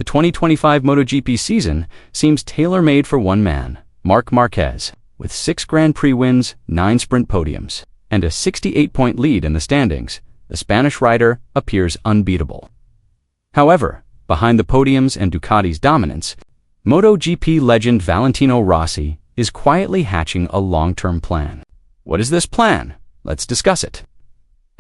The 2025 MotoGP season seems tailor-made for one man, Marc Marquez, with 6 Grand Prix wins, 9 sprint podiums, and a 68-point lead in the standings. The Spanish rider appears unbeatable. However, behind the podiums and Ducati's dominance, MotoGP legend Valentino Rossi is quietly hatching a long-term plan. What is this plan? Let's discuss it.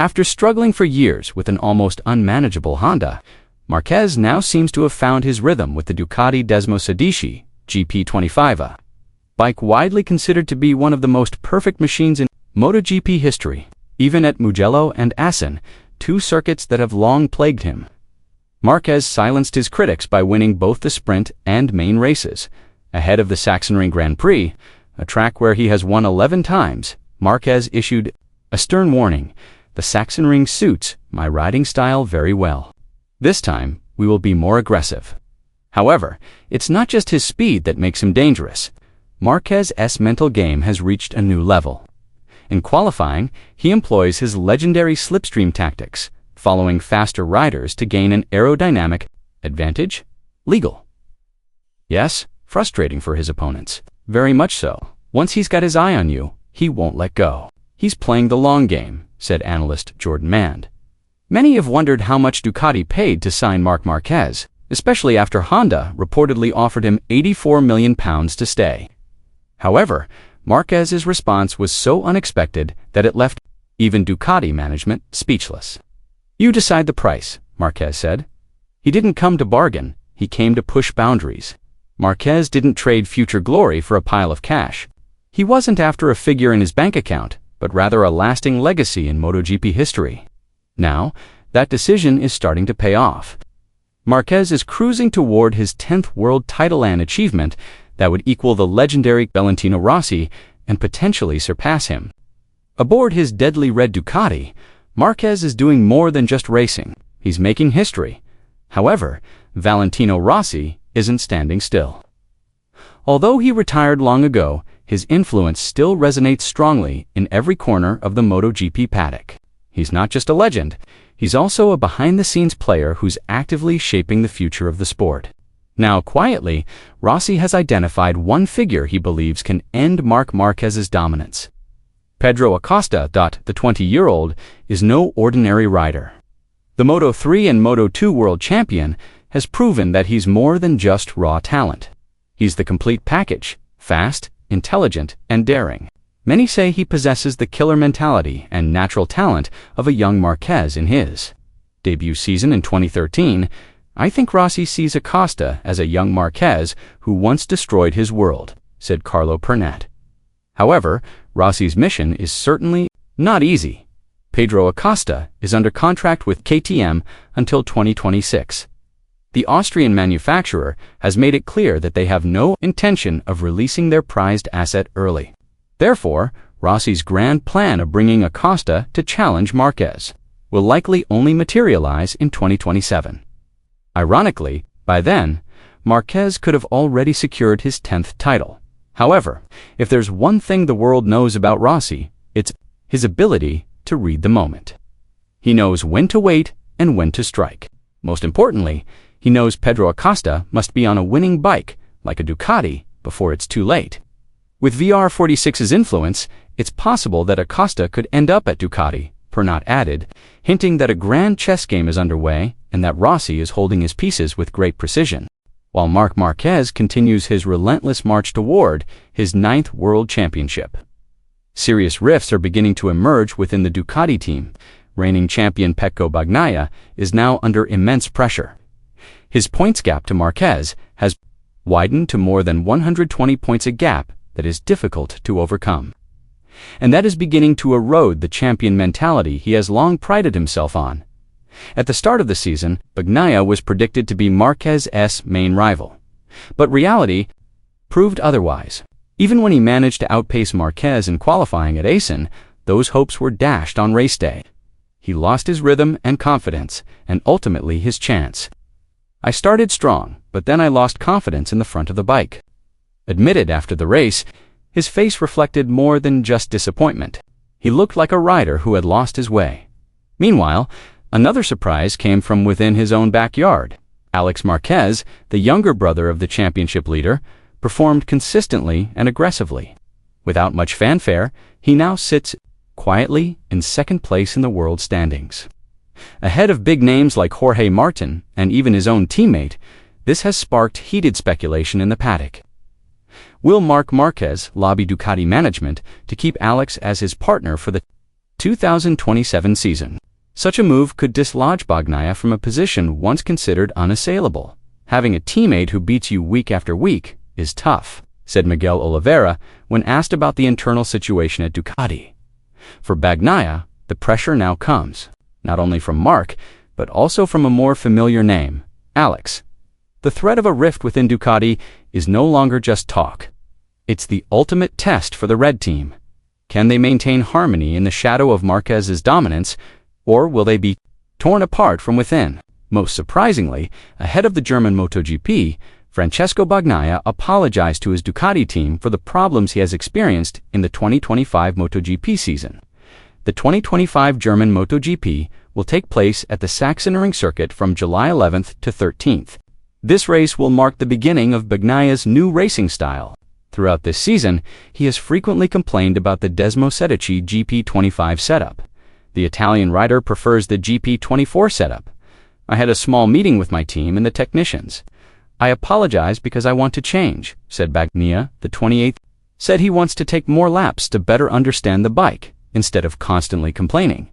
After struggling for years with an almost unmanageable Honda, Marquez now seems to have found his rhythm with the Ducati Desmosedici GP25, bike widely considered to be one of the most perfect machines in MotoGP history, even at Mugello and Assen, 2 circuits that have long plagued him. Marquez silenced his critics by winning both the sprint and main races. Ahead of the Sachsenring Grand Prix, a track where he has won 11 times, Marquez issued a stern warning: "The Sachsenring suits my riding style very well. This time, we will be more aggressive." However, it's not just his speed that makes him dangerous. Marquez's mental game has reached a new level. In qualifying, he employs his legendary slipstream tactics, following faster riders to gain an aerodynamic advantage. Legal. Yes, frustrating for his opponents. Very much so. Once he's got his eye on you, he won't let go. "He's playing the long game," said analyst Jordan Mand. Many have wondered how much Ducati paid to sign Marc Marquez, especially after Honda reportedly offered him £84 million to stay. However, Marquez's response was so unexpected that it left even Ducati management speechless. "You decide the price," Marquez said. He didn't come to bargain, he came to push boundaries. Marquez didn't trade future glory for a pile of cash. He wasn't after a figure in his bank account, but rather a lasting legacy in MotoGP history. Now, that decision is starting to pay off. Marquez is cruising toward his 10th world title and achievement that would equal the legendary Valentino Rossi and potentially surpass him. Aboard his deadly red Ducati, Marquez is doing more than just racing. He's making history. However, Valentino Rossi isn't standing still. Although he retired long ago, his influence still resonates strongly in every corner of the MotoGP paddock. He's not just a legend, he's also a behind-the-scenes player who's actively shaping the future of the sport. Now, quietly, Rossi has identified one figure he believes can end Marc Marquez's dominance. Pedro Acosta. The 20-year-old is no ordinary rider. The Moto3 and Moto2 world champion has proven that he's more than just raw talent. He's the complete package: fast, intelligent, and daring. Many say he possesses the killer mentality and natural talent of a young Marquez in his debut season in 2013. "I think Rossi sees Acosta as a young Marquez who once destroyed his world," said Carlo Pernat. However, Rossi's mission is certainly not easy. Pedro Acosta is under contract with KTM until 2026. The Austrian manufacturer has made it clear that they have no intention of releasing their prized asset early. Therefore, Rossi's grand plan of bringing Acosta to challenge Marquez will likely only materialize in 2027. Ironically, by then, Marquez could have already secured his 10th title. However, if there's one thing the world knows about Rossi, it's his ability to read the moment. He knows when to wait and when to strike. Most importantly, he knows Pedro Acosta must be on a winning bike, like a Ducati, before it's too late. With VR46's influence, it's possible that Acosta could end up at Ducati, Pernat added, hinting that a grand chess game is underway and that Rossi is holding his pieces with great precision, while Marc Marquez continues his relentless march toward his 9th world championship. Serious rifts are beginning to emerge within the Ducati team. Reigning champion Pecco Bagnaia is now under immense pressure. His points gap to Marquez has widened to more than 120 points, a gap that is difficult to overcome. And that is beginning to erode the champion mentality he has long prided himself on. At the start of the season, Bagnaia was predicted to be Marquez's main rival. But reality proved otherwise. Even when he managed to outpace Marquez in qualifying at Assen, those hopes were dashed on race day. He lost his rhythm and confidence, and ultimately his chance. "I started strong, but then I lost confidence in the front of the bike," admitted after the race. His face reflected more than just disappointment. He looked like a rider who had lost his way. Meanwhile, another surprise came from within his own backyard. Alex Marquez, the younger brother of the championship leader, performed consistently and aggressively. Without much fanfare, he now sits quietly in second place in the world standings. Ahead of big names like Jorge Martin and even his own teammate, this has sparked heated speculation in the paddock. Will Marc Márquez lobby Ducati management to keep Alex as his partner for the 2027 season? Such a move could dislodge Bagnaia from a position once considered unassailable. Having a teammate who beats you week after week is tough, said Miguel Oliveira when asked about the internal situation at Ducati. For Bagnaia, the pressure now comes, not only from Marc, but also from a more familiar name, Alex. The threat of a rift within Ducati is no longer just talk. It's the ultimate test for the red team. Can they maintain harmony in the shadow of Marquez's dominance, or will they be torn apart from within? Most surprisingly, ahead of the German MotoGP, Francesco Bagnaia apologized to his Ducati team for the problems he has experienced in the 2025 MotoGP season. The 2025 German MotoGP will take place at the Sachsenring circuit from July 11th to 13th. This race will mark the beginning of Bagnaia's new racing style. Throughout this season, he has frequently complained about the Desmosedici GP25 setup. The Italian rider prefers the GP24 setup. I had a small meeting with my team and the technicians. I apologize because I want to change, said Bagnaia, the 28th. Said he wants to take more laps to better understand the bike, instead of constantly complaining.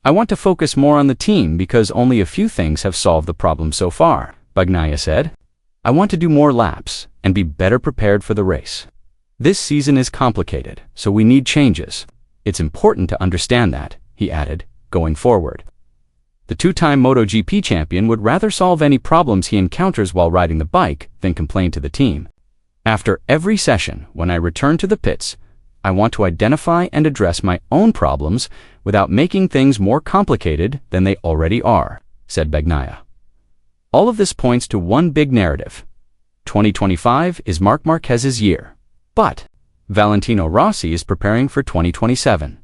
I want to focus more on the team because only a few things have solved the problem so far, Bagnaia said. I want to do more laps and be better prepared for the race. This season is complicated, so we need changes. It's important to understand that, he added, going forward. The two-time MotoGP champion would rather solve any problems he encounters while riding the bike than complain to the team. After every session, when I return to the pits, I want to identify and address my own problems without making things more complicated than they already are, said Bagnaia. All of this points to one big narrative. 2025 is Marc Marquez's year, but Valentino Rossi is preparing for 2027.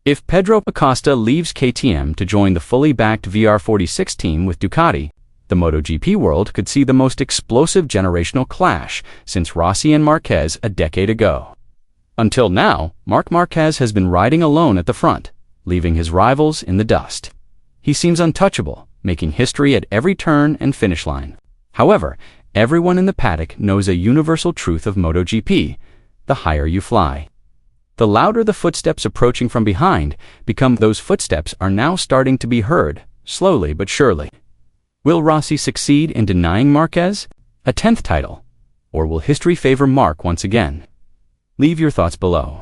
If Pedro Acosta leaves KTM to join the fully backed VR46 team with Ducati, the MotoGP world could see the most explosive generational clash since Rossi and Marquez a decade ago. Until now, Marc Marquez has been riding alone at the front, leaving his rivals in the dust. He seems untouchable, making history at every turn and finish line. However, everyone in the paddock knows a universal truth of MotoGP: the higher you fly, the louder the footsteps approaching from behind become. Those footsteps are now starting to be heard, slowly but surely. Will Rossi succeed in denying Marquez a 10th title, or will history favor Marc once again? Leave your thoughts below.